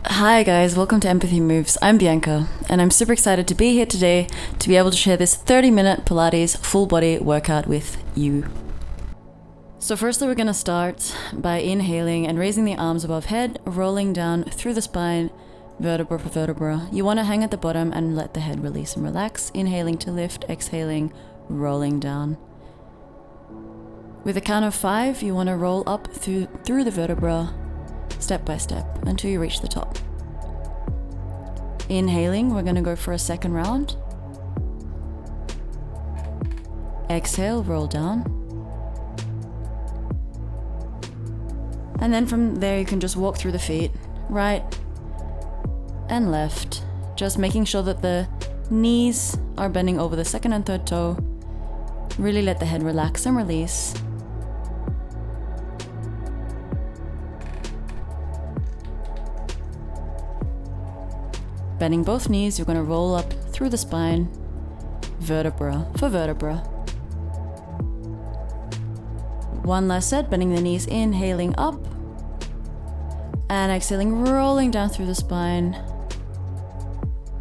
Hi guys, welcome to Empathy Moves. I'm Bianca, and I'm super excited to be here today to be able to share this 30-minute Pilates full body workout with you. So firstly, we're going to start by inhaling and raising the arms above head, rolling down through the spine, vertebra for vertebra. You want to hang at the bottom and let the head release and relax. Inhaling to lift, exhaling, rolling down. With a count of 5, you want to roll up through the vertebra, step by step, until you reach the top. Inhaling, we're going to go for a second round. Exhale, roll down. And then from there you can just walk through the feet, right and left, just making sure that the knees are bending over the second and third toe. Really let the head relax and release. Bending both knees, you're going to roll up through the spine, vertebra for vertebra. One last set, bending the knees, inhaling up, and exhaling, rolling down through the spine,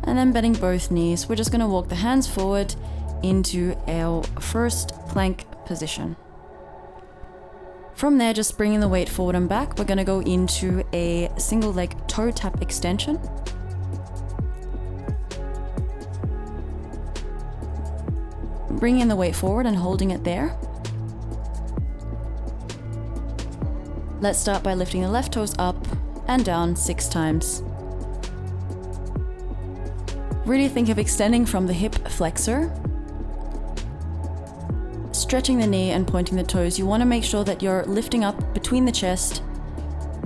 and then bending both knees. We're just going to walk the hands forward into our first plank position. From there, just bringing the weight forward and back, we're going to go into a single leg toe tap extension. Bringing the weight forward and holding it there. Let's start by lifting the left toes up and down 6 times. Really think of extending from the hip flexor, stretching the knee and pointing the toes. You want to make sure that you're lifting up between the chest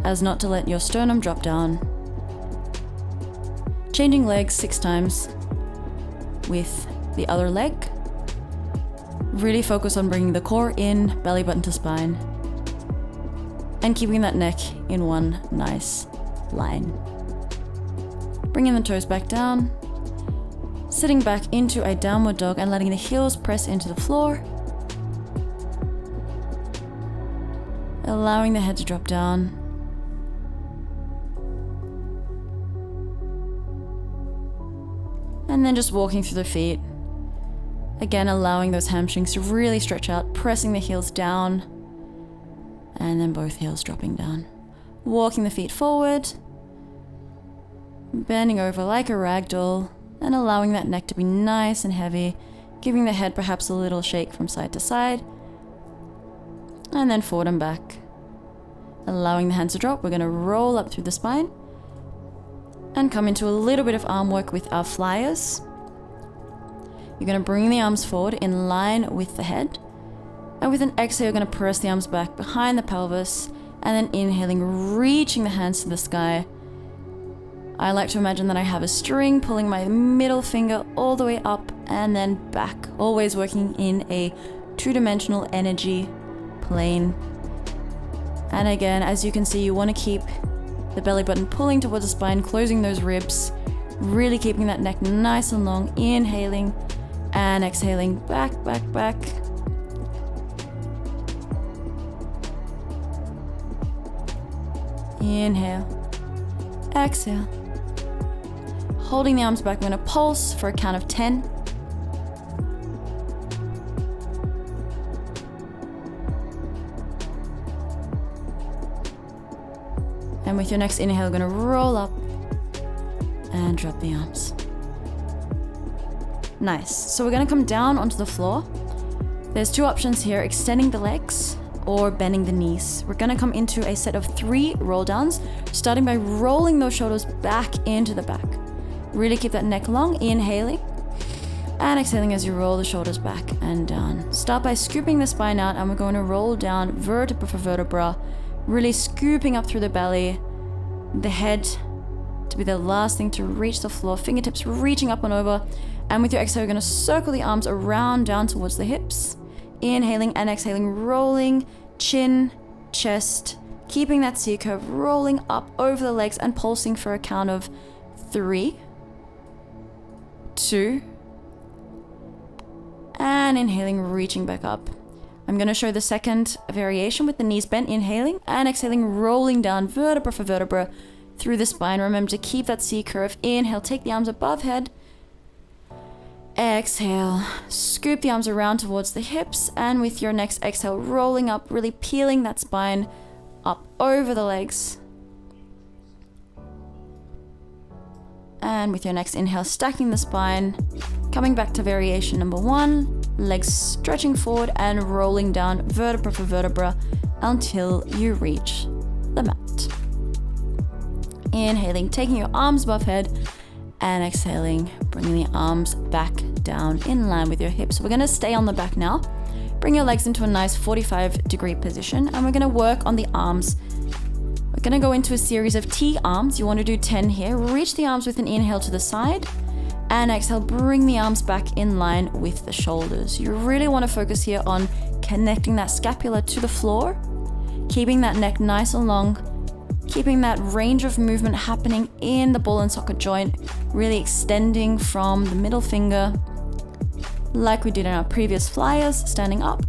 as not to let your sternum drop down. Changing legs 6 times with the other leg. Really focus on bringing the core in, belly button to spine, and keeping that neck in one nice line. Bringing the toes back down, sitting back into a downward dog and letting the heels press into the floor, allowing the head to drop down. And then just walking through the feet. Again, allowing those hamstrings to really stretch out, pressing the heels down, and then both heels dropping down. Walking the feet forward, bending over like a ragdoll, and allowing that neck to be nice and heavy, giving the head perhaps a little shake from side to side, and then forward and back. Allowing the hands to drop, we're going to roll up through the spine, and come into a little bit of arm work with our flyers. You're going to bring the arms forward in line with the head. And with an exhale, you're going to press the arms back behind the pelvis. And then inhaling, reaching the hands to the sky. I like to imagine that I have a string pulling my middle finger all the way up and then back. Always working in a 2-dimensional energy plane. And again, as you can see, you want to keep the belly button pulling towards the spine, closing those ribs. Really keeping that neck nice and long. Inhaling. And exhaling, back, back, back. Inhale, exhale. Holding the arms back, we're going to pulse for a count of 10. And with your next inhale, we're going to roll up and drop the arms. Nice. So we're going to come down onto the floor. There's 2 options here, extending the legs or bending the knees. We're going to come into a set of 3 roll downs, starting by rolling those shoulders back into the back. Really keep that neck long, inhaling and exhaling as you roll the shoulders back and down. Start by scooping the spine out, and we're going to roll down vertebra for vertebra, really scooping up through the belly, the head to be the last thing to reach the floor, fingertips reaching up and over. And with your exhale, you're going to circle the arms around down towards the hips. Inhaling and exhaling, rolling, chin, chest, keeping that C curve, rolling up over the legs and pulsing for a count of 3, 2, and inhaling, reaching back up. I'm going to show the second variation with the knees bent, inhaling and exhaling, rolling down vertebra for vertebra through the spine. Remember to keep that C curve. Inhale, take the arms above head. Exhale, scoop the arms around towards the hips, and with your next exhale, rolling up, really peeling that spine up over the legs. And with your next inhale, stacking the spine, coming back to variation number 1, legs stretching forward and rolling down vertebra for vertebra until you reach the mat. Inhaling, taking your arms above head, and exhaling, bringing the arms back down in line with your hips. We're going to stay on the back now. Bring your legs into a nice 45-degree position, and we're going to work on the arms. We're going to go into a series of T arms. You want to do 10 here. Reach the arms with an inhale to the side, and exhale, bring the arms back in line with the shoulders. You really want to focus here on connecting that scapula to the floor, keeping that neck nice and long, keeping that range of movement happening in the ball and socket joint, really extending from the middle finger, like we did in our previous flyers, standing up.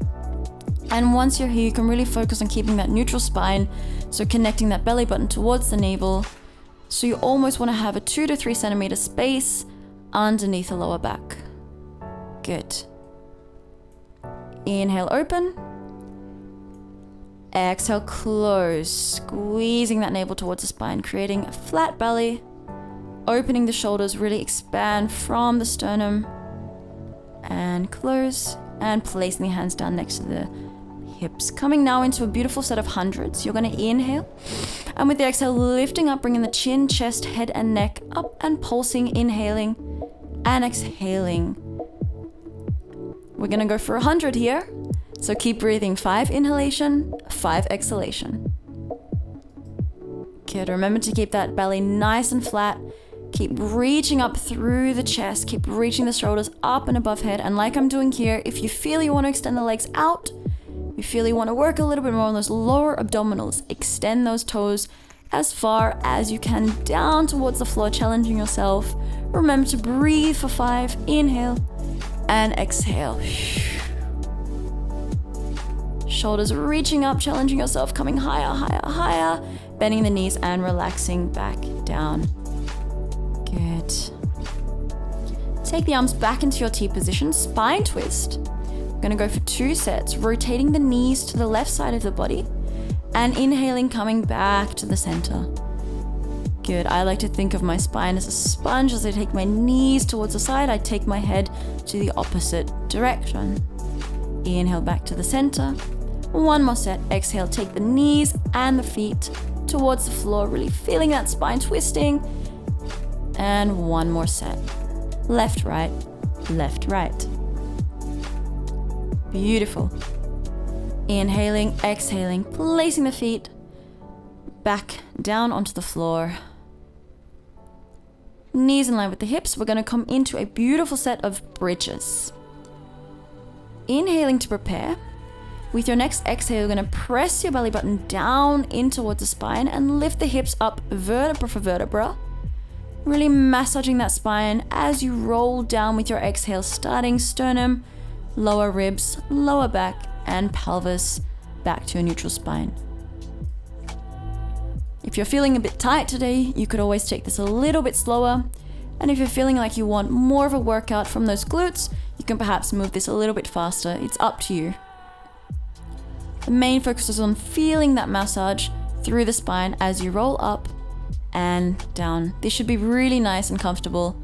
And once you're here, you can really focus on keeping that neutral spine, so connecting that belly button towards the navel. So you almost want to have a 2 to 3 centimeter space underneath the lower back. Good. Inhale, open. Exhale, close, squeezing that navel towards the spine, creating a flat belly, opening the shoulders, really expand from the sternum, and close, and placing the hands down next to the hips. Coming now into a beautiful set of hundreds. You're going to inhale, and with the exhale, lifting up, bringing the chin, chest, head, and neck up and pulsing, inhaling and exhaling. We're going to go for 100 here. So keep breathing. 5 inhalation, 5 exhalation. Good. Remember to keep that belly nice and flat. Keep reaching up through the chest. Keep reaching the shoulders up and above head. And like I'm doing here, if you feel you want to extend the legs out, you feel you want to work a little bit more on those lower abdominals, extend those toes as far as you can down towards the floor, challenging yourself. Remember to breathe for 5. Inhale and exhale. Shoulders reaching up, challenging yourself, coming higher, higher, higher, bending the knees and relaxing back down. Good. Take the arms back into your T position, spine twist. We're going to go for 2 sets, rotating the knees to the left side of the body and inhaling, coming back to the center. Good. I like to think of my spine as a sponge. As I take my knees towards the side, I take my head to the opposite direction. Inhale back to the center. 1 more set. Exhale, take the knees and the feet towards the floor, really feeling that spine twisting. And 1 more set. Left, right, left, right. Beautiful. Inhaling, exhaling, placing the feet back down onto the floor. Knees in line with the hips. We're going to come into a beautiful set of bridges. Inhaling to prepare. With your next exhale, you're going to press your belly button down in towards the spine and lift the hips up vertebra for vertebra. Really massaging that spine as you roll down with your exhale, starting sternum, lower ribs, lower back, and pelvis back to a neutral spine. If you're feeling a bit tight today, you could always take this a little bit slower. And if you're feeling like you want more of a workout from those glutes, you can perhaps move this a little bit faster. It's up to you. The main focus is on feeling that massage through the spine as you roll up and down. This should be really nice and comfortable.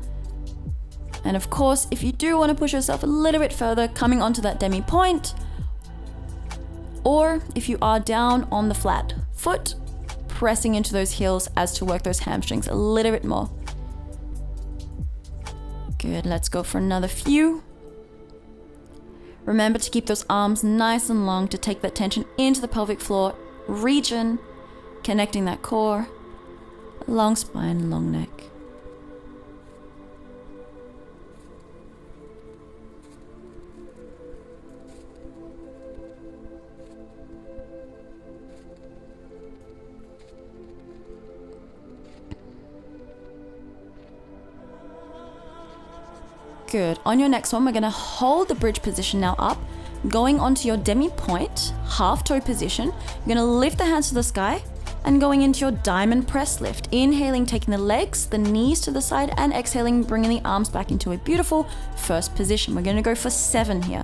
And of course, if you do want to push yourself a little bit further, coming onto that demi point, or if you are down on the flat foot, pressing into those heels as to work those hamstrings a little bit more. Good, let's go for another few. Remember to keep those arms nice and long to take that tension into the pelvic floor region, connecting that core, long spine, long neck. Good. On your next one, we're going to hold the bridge position now up, going onto your demi-point, half toe position. You're gonna lift the hands to the sky and going into your diamond press lift. Inhaling, taking the legs, the knees to the side, and exhaling, bringing the arms back into a beautiful first position. We're gonna go for 7 here.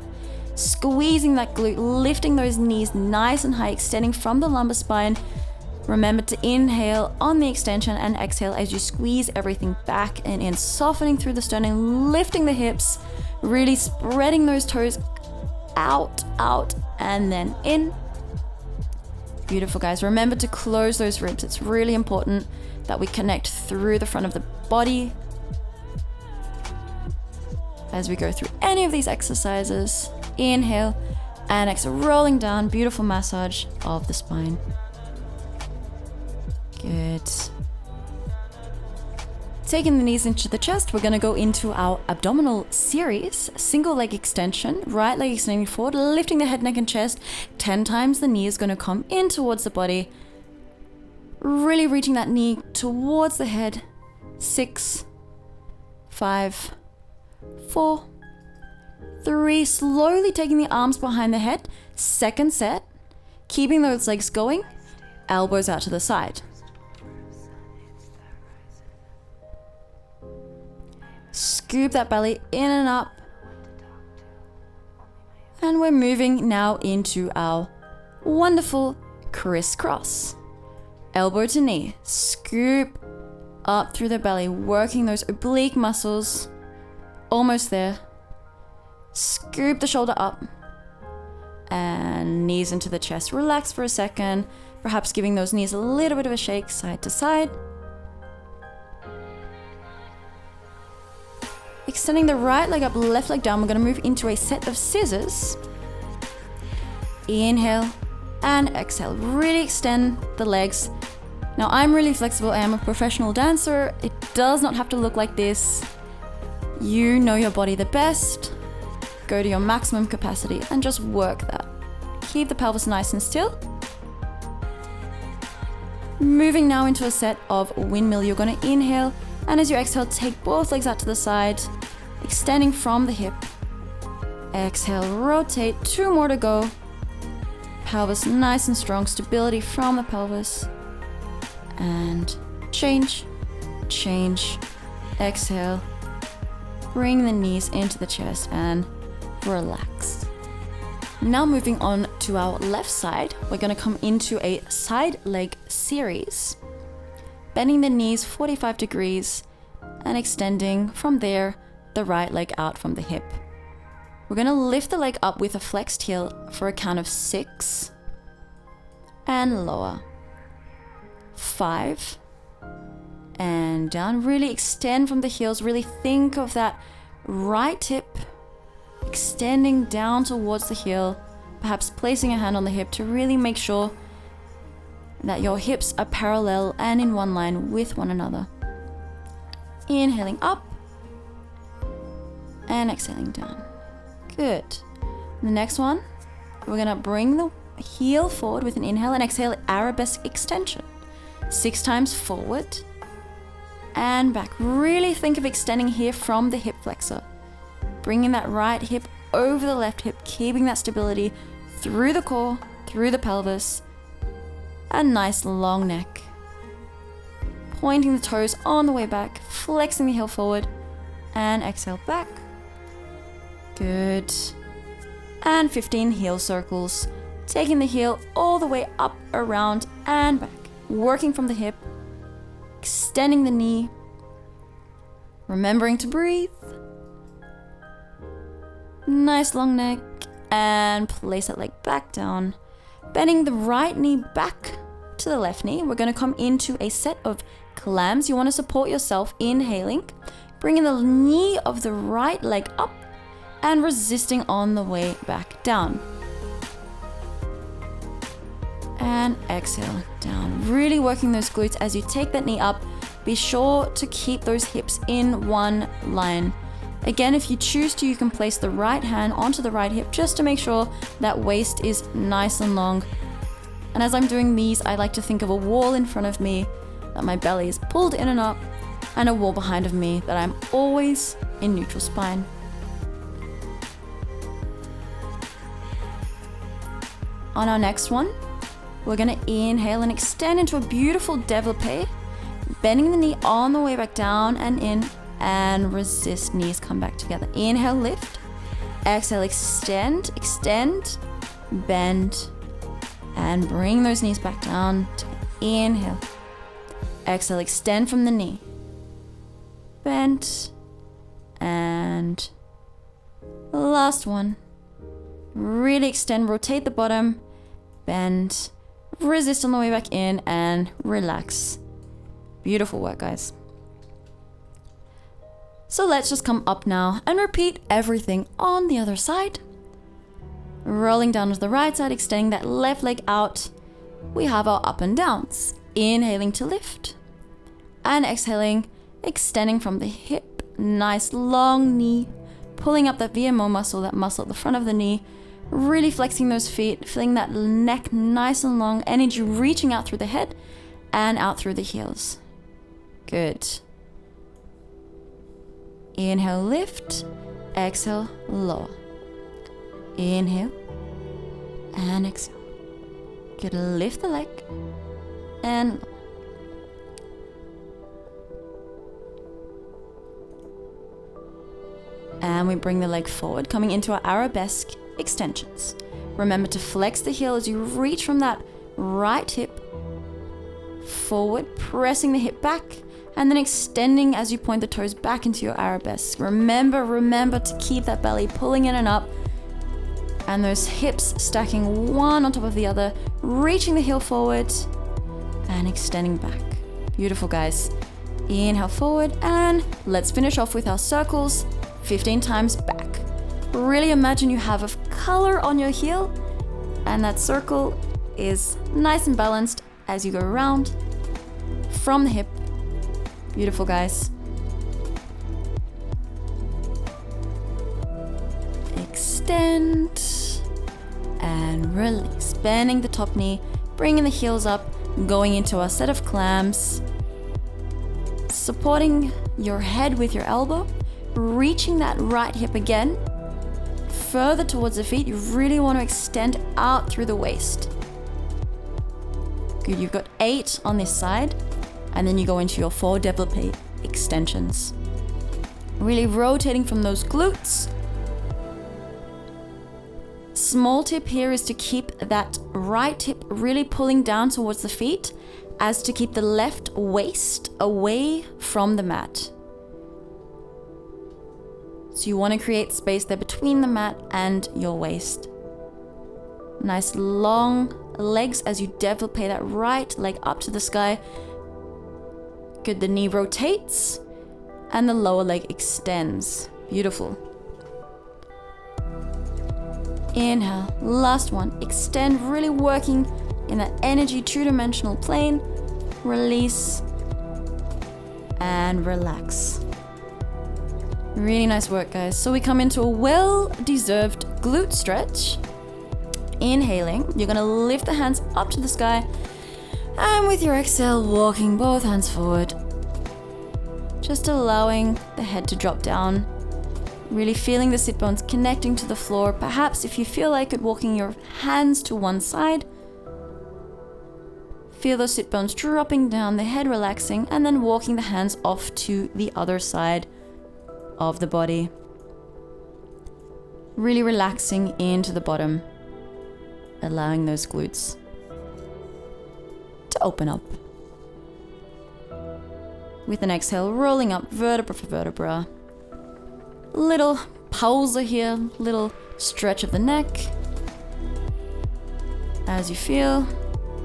Squeezing that glute, lifting those knees nice and high, extending from the lumbar spine. Remember to inhale on the extension and exhale as you squeeze everything back and in, softening through the sternum, lifting the hips, really spreading those toes out, and then in. Beautiful, guys. Remember to close those ribs. It's really important that we connect through the front of the body as we go through any of these exercises. Inhale and exhale, rolling down. Beautiful massage of the spine. Good. Taking the knees into the chest, we're going to go into our abdominal series. Single leg extension, right leg extending forward, lifting the head, neck, and chest. 10 times the knee is going to come in towards the body. Really reaching that knee towards the head. 6, 5, 4, 3. Slowly taking the arms behind the head. Second set. Keeping those legs going. Elbows out to the side. Scoop that belly in and up. And we're moving now into our wonderful crisscross. Elbow to knee. Scoop up through the belly, working those oblique muscles. Almost there. Scoop the shoulder up. And knees into the chest. Relax for a second. Perhaps giving those knees a little bit of a shake side to side. Extending the right leg up, left leg down. We're going to move into a set of scissors. Inhale and exhale. Really extend the legs. Now, I'm really flexible. I am a professional dancer. It does not have to look like this. You know your body the best. Go to your maximum capacity and just work that. Keep the pelvis nice and still. Moving now into a set of windmill. You're going to inhale. And as you exhale, take both legs out to the side, extending from the hip. Exhale, rotate, 2 more to go. Pelvis nice and strong, stability from the pelvis. And change, exhale. Bring the knees into the chest and relax. Now moving on to our left side, we're going to come into a side leg series. Bending the knees 45 degrees and extending from there the right leg out from the hip. We're going to lift the leg up with a flexed heel for a count of 6 and lower. 5 and down. Really extend from the heels. Really think of that right hip extending down towards the heel, perhaps placing a hand on the hip to really make sure that your hips are parallel and in one line with one another. Inhaling up and exhaling down. Good. The next one, we're gonna bring the heel forward with an inhale and exhale, arabesque extension. 6 times forward and back. Really think of extending here from the hip flexor. Bringing that right hip over the left hip, keeping that stability through the core, through the pelvis. A nice long neck. Pointing the toes on the way back, flexing the heel forward, and exhale back. Good. And 15 heel circles. Taking the heel all the way up, around, and back. Working from the hip, extending the knee, remembering to breathe. Nice long neck, and place that leg back down. Bending the right knee back to the left knee. We're going to come into a set of clams. You want to support yourself, inhaling, bringing the knee of the right leg up and resisting on the way back down. And exhale down. Really working those glutes as you take that knee up. Be sure to keep those hips in one line. Again, if you choose to, you can place the right hand onto the right hip just to make sure that waist is nice and long. And as I'm doing these, I like to think of a wall in front of me, that my belly is pulled in and up, and a wall behind of me that I'm always in neutral spine. On our next one, we're gonna inhale and extend into a beautiful développé, bending the knee on the way back down and in, and resist, knees come back together. Inhale, lift. Exhale, extend, bend, and bring those knees back down. Inhale. Exhale, extend from the knee. Bend, and last one. Really extend, rotate the bottom, bend, resist on the way back in, and relax. Beautiful work, guys. So let's just come up now and repeat everything on the other side. Rolling down to the right side, extending that left leg out. We have our up and downs. Inhaling to lift, and exhaling, extending from the hip. Nice long knee, pulling up that VMO muscle, that muscle at the front of the knee. Really flexing those feet, feeling that neck nice and long, energy reaching out through the head and out through the heels. Good. Inhale, lift. Exhale, lower. Inhale and exhale. Good. Lift the leg and lower. And we bring the leg forward, coming into our arabesque extensions. Remember to flex the heel as you reach from that right hip forward, pressing the hip back, and then extending as you point the toes back into your arabesque. Remember to keep that belly pulling in and up, and those hips stacking one on top of the other, reaching the heel forward and extending back. Beautiful, guys. Inhale forward, and let's finish off with our circles 15 times back. Really imagine you have a color on your heel, and that circle is nice and balanced as you go around from the hip. Beautiful, guys. Extend and release. Bending the top knee, bringing the heels up, going into our set of clams. Supporting your head with your elbow, reaching that right hip again. Further towards the feet, you really want to extend out through the waist. Good, you've got 8 on this side, and then you go into your 4 développé extensions. Really rotating from those glutes. Small tip here is to keep that right hip really pulling down towards the feet, as to keep the left waist away from the mat. So you want to create space there between the mat and your waist. Nice long legs as you développé that right leg up to the sky. Good, the knee rotates and the lower leg extends. Beautiful. Inhale, last one. Extend, really working in that energy two-dimensional plane. Release and relax. Really nice work, guys. So we come into a well-deserved glute stretch. Inhaling, you're gonna lift the hands up to the sky, and with your exhale, walking both hands forward. Just allowing the head to drop down. Really feeling the sit bones connecting to the floor. Perhaps if you feel like it, walking your hands to one side. Feel those sit bones dropping down, the head relaxing, and then walking the hands off to the other side of the body. Really relaxing into the bottom, allowing those glutes to open up. With an exhale, rolling up vertebra for vertebra. Little pulse here, little stretch of the neck. As you feel,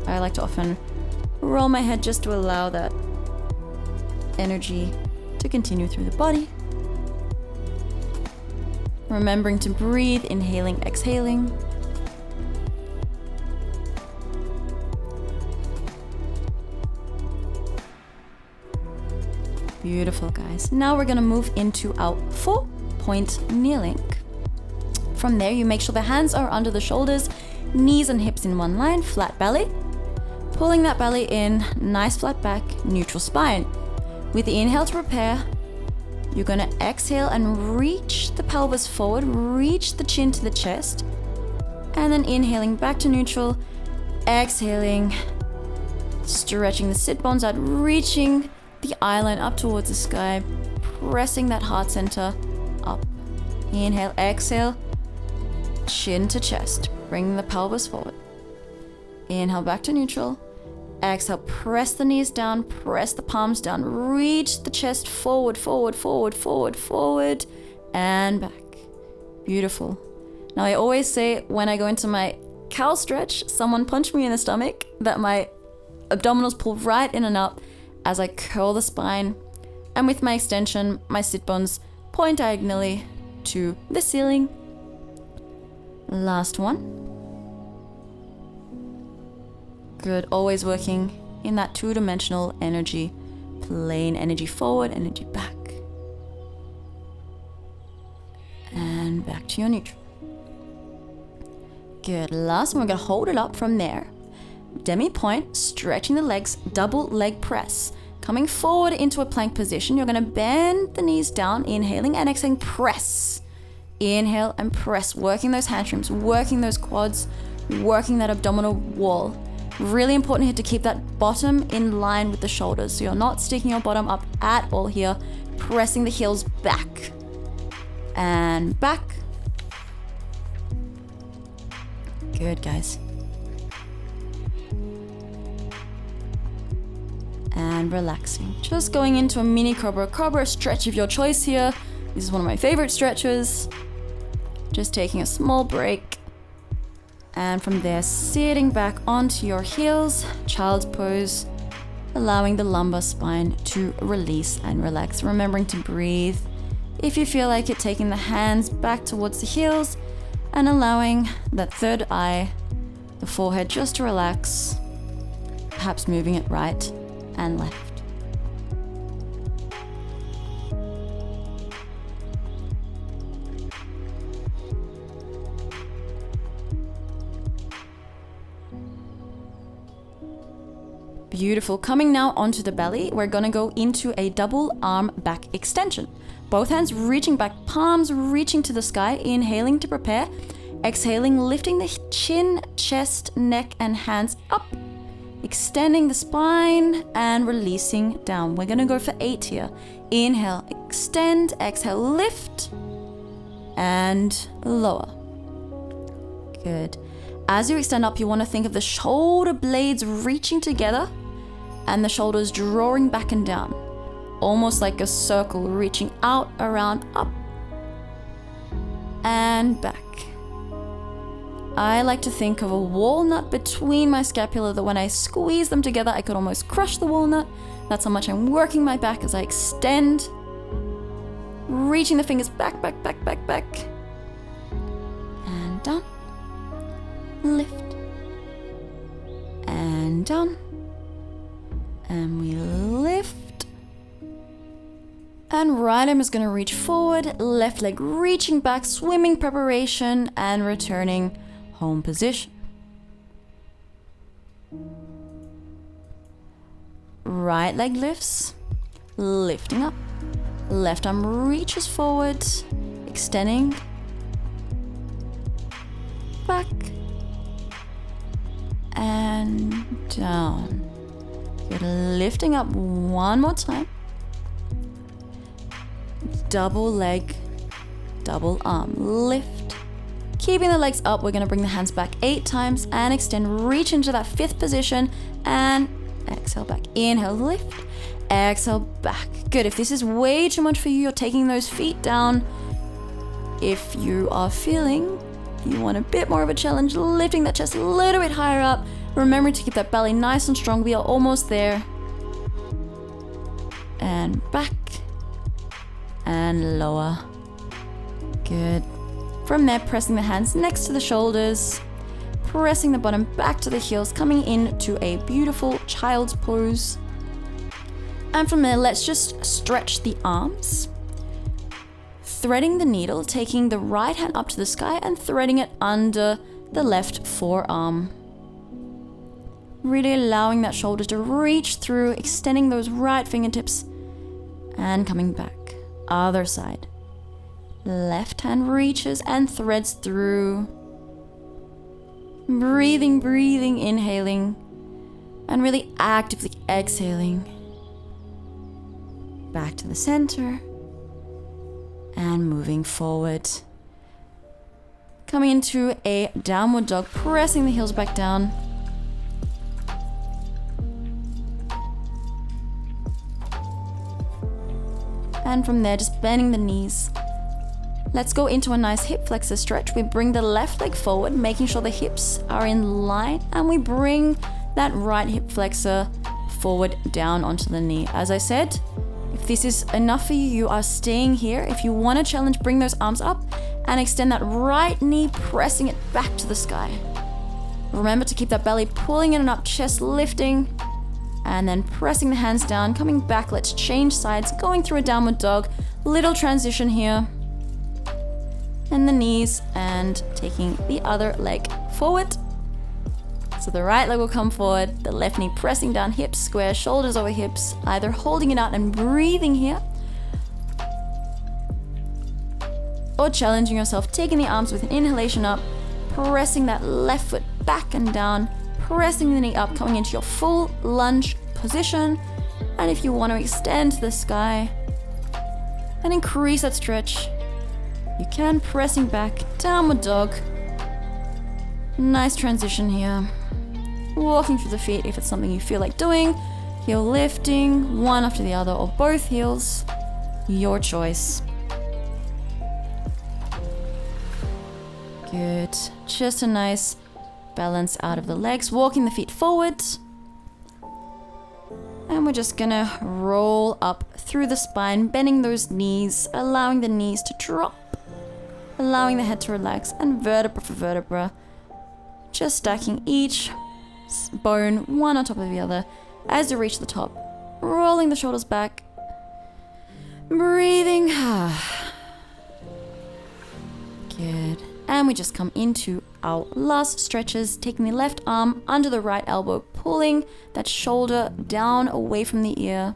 I like to often roll my head just to allow that energy to continue through the body. Remembering to breathe, inhaling, exhaling. Beautiful, guys. Now we're gonna move into our 4-point kneeling. From there, you make sure the hands are under the shoulders, knees and hips in one line, flat belly. Pulling that belly in, nice flat back, neutral spine. With the inhale to prepare, you're gonna exhale and reach the pelvis forward, reach the chin to the chest. And then inhaling back to neutral. Exhaling. Stretching the sit bones out, reaching the eye line up towards the sky. Pressing that heart center up. Inhale, exhale. Chin to chest. Bring the pelvis forward. Inhale back to neutral. Exhale, press the knees down, press the palms down, reach the chest forward, forward, forward, forward, forward, and back. Beautiful. Now I always say when I go into my cow stretch, someone punched me in the stomach, that my abdominals pull right in and up as I curl the spine. And with my extension, my sit bones point diagonally to the ceiling. Last one. Good, always working in that two-dimensional energy plane, energy forward, energy back. And back to your neutral. Good, last one, we're gonna hold it up from there. Demi point, stretching the legs, double leg press. Coming forward into a plank position, you're gonna bend the knees down, inhaling and exhaling, press. Inhale and press, working those hamstrings, working those quads, working that abdominal wall. Really important here to keep that bottom in line with the shoulders. So you're not sticking your bottom up at all here. Pressing the heels back. And back. Good, guys. And relaxing. Just going into a mini cobra stretch of your choice here. This is one of my favorite stretches. Just taking a small break. And from there, sitting back onto your heels, child's pose, allowing the lumbar spine to release and relax. Remembering to breathe. If you feel like it, taking the hands back towards the heels and allowing that third eye, the forehead, just to relax. Perhaps moving it right and left. Beautiful. Coming now onto the belly, we're gonna go into a double arm back extension. Both hands reaching back, palms reaching to the sky, inhaling to prepare, exhaling, lifting the chin, chest, neck, and hands up, extending the spine and releasing down. We're gonna go for 8 here. Inhale, extend, exhale, lift, and lower. Good. As you extend up, you wanna think of the shoulder blades reaching together and the shoulders drawing back and down, almost like a circle reaching out, around, up, and back. I like to think of a walnut between my scapula that when I squeeze them together, I could almost crush the walnut. That's how much I'm working my back as I extend, reaching the fingers back, back, back, back, back, and down, lift, and down. And we lift. And right arm is going to reach forward, left leg reaching back, swimming preparation, and returning home position. Right leg lifts, lifting up. Left arm reaches forward, extending, back, and down. Good, lifting up one more time. Double leg, double arm, lift. Keeping the legs up, we're gonna bring the hands back 8 times and extend, reach into that 5th position and exhale back. Inhale, lift, exhale back. Good, if this is way too much for you, you're taking those feet down. If you are feeling you want a bit more of a challenge, lifting that chest a little bit higher up. Remember to keep that belly nice and strong. We are almost there. And back. And lower. Good. From there, pressing the hands next to the shoulders. Pressing the bottom back to the heels. Coming into a beautiful child's pose. And from there, let's just stretch the arms. Threading the needle, taking the right hand up to the sky and threading it under the left forearm. Really allowing that shoulder to reach through, extending those right fingertips and coming back. Other side. Left hand reaches and threads through. Breathing, breathing, inhaling, and really actively exhaling. Back to the center, and moving forward. Coming into a downward dog, pressing the heels back down. And from there, just bending the knees. Let's go into a nice hip flexor stretch. We bring the left leg forward, making sure the hips are in line, and we bring that right hip flexor forward down onto the knee. As I said, if this is enough for you, you are staying here. If you want to challenge, bring those arms up and extend that right knee, pressing it back to the sky. Remember to keep that belly pulling in and up, chest lifting, and then pressing the hands down, coming back. Let's change sides, going through a downward dog. Little transition here. And the knees, and taking the other leg forward. So the right leg will come forward, the left knee pressing down, hips square, shoulders over hips, either holding it out and breathing here, or challenging yourself, taking the arms with an inhalation up, pressing that left foot back and down, pressing the knee up, coming into your full lunge position. And if you want to extend to the sky and increase that stretch, you can, pressing back, downward dog. Nice transition here. Walking through the feet if it's something you feel like doing. Heel lifting, one after the other, or both heels. Your choice. Good. Just a nice balance out of the legs. Walking the feet forward. And we're just gonna roll up through the spine, bending those knees, allowing the knees to drop. Allowing the head to relax, and vertebra for vertebra. Just stacking each bone one on top of the other as you reach the top. Rolling the shoulders back. Breathing. Good. And we just come into our last stretches, taking the left arm under the right elbow, pulling that shoulder down away from the ear.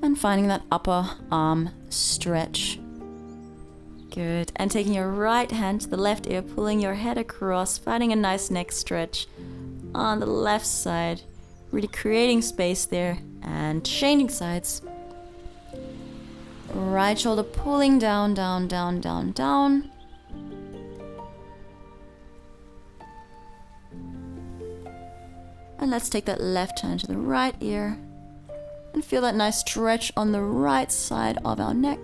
And finding that upper arm stretch. Good. And taking your right hand to the left ear, pulling your head across, finding a nice neck stretch on the left side. Really creating space there and changing sides. Right shoulder pulling down, down, down, down, down. And let's take that left hand to the right ear. And feel that nice stretch on the right side of our neck.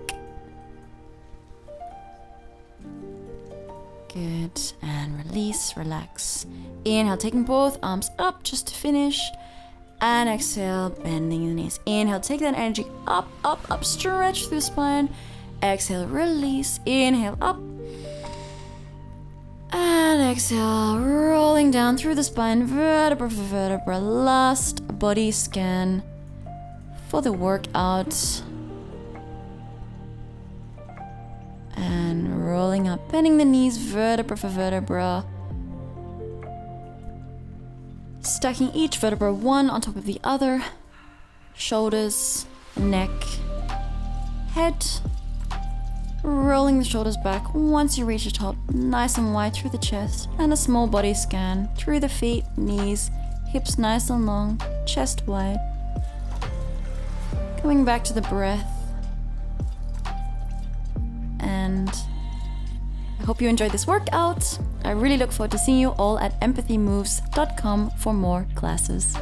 Good. And release, relax. Inhale, taking both arms up just to finish. And exhale, bending the knees. Inhale, take that energy up, up, up. Stretch through the spine. Exhale, release. Inhale, up. And exhale, rolling down through the spine. Vertebra for vertebra. Last body scan for the workout. And rolling up, bending the knees, vertebra for vertebra. Stacking each vertebra one on top of the other. Shoulders, neck, head. Rolling the shoulders back once you reach the top, nice and wide through the chest. And a small body scan through the feet, knees, hips nice and long, chest wide. Coming back to the breath. And I hope you enjoyed this workout. I really look forward to seeing you all at empathiemoves.com for more classes.